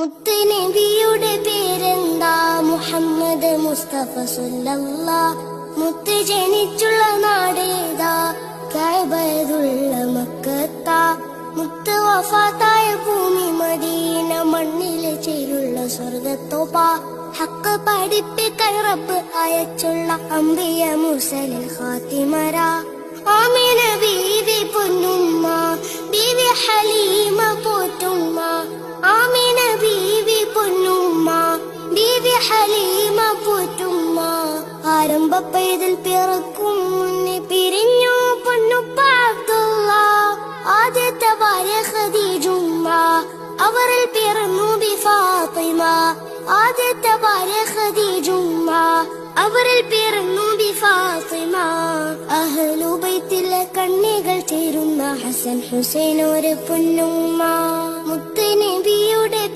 മുത്തുനബിയുടെ പേരെന്താ? മുഹമ്മദ് മുസ്തഫ സല്ലല്ലാഹ്. മുത്ത് ജനിച്ചുള്ള നാടേതാ? കഅബയുള്ള മക്കത്താ. മുത്ത് വഫാത്തായ ഭൂമി മദീന. മണ്ണിലെ ചേരുള്ള സ്വർഗത്തോപ്പ. ഹക്ക് പഠിപ്പിക്കാൻ റബ്ബ് അയച്ചുള്ള അംബിയ മുർസലിൽ ഖാതിമരാ. ആമിന ബീവി പൊന്നുമ്മ, ബീവി ഹലീമ പോറ്റുമ്മ. ആമിന ബീവി പൊന്നുമ്മ, ബീവി ഹലീമ പോറ്റുമ്മ. ആരംഭപ്പൈതൽ പിറക്കും മുന്നേ പിരിഞ്ഞു പൊന്നുപ്പ അബ്ദുള്ള. ആദ്യത്തെ ഭാര്യ ഖദീജുമ്മ, അവരിൽ പിറന്നു ബി ഫാത്തിമ. ആദ്യത്തെ ഭാര്യ ഖദീജുമ്മ, അവരിൽ പിറന്നു ബി ഫാത്തിമ. അഹ്ലു ബൈത്തിലെ കണ്ണികൾ ചേരുന്ന ഹസൻ ഹുസൈൻ ഒരു പൊന്നുമ്മ. മുത്തുനബിയുടെ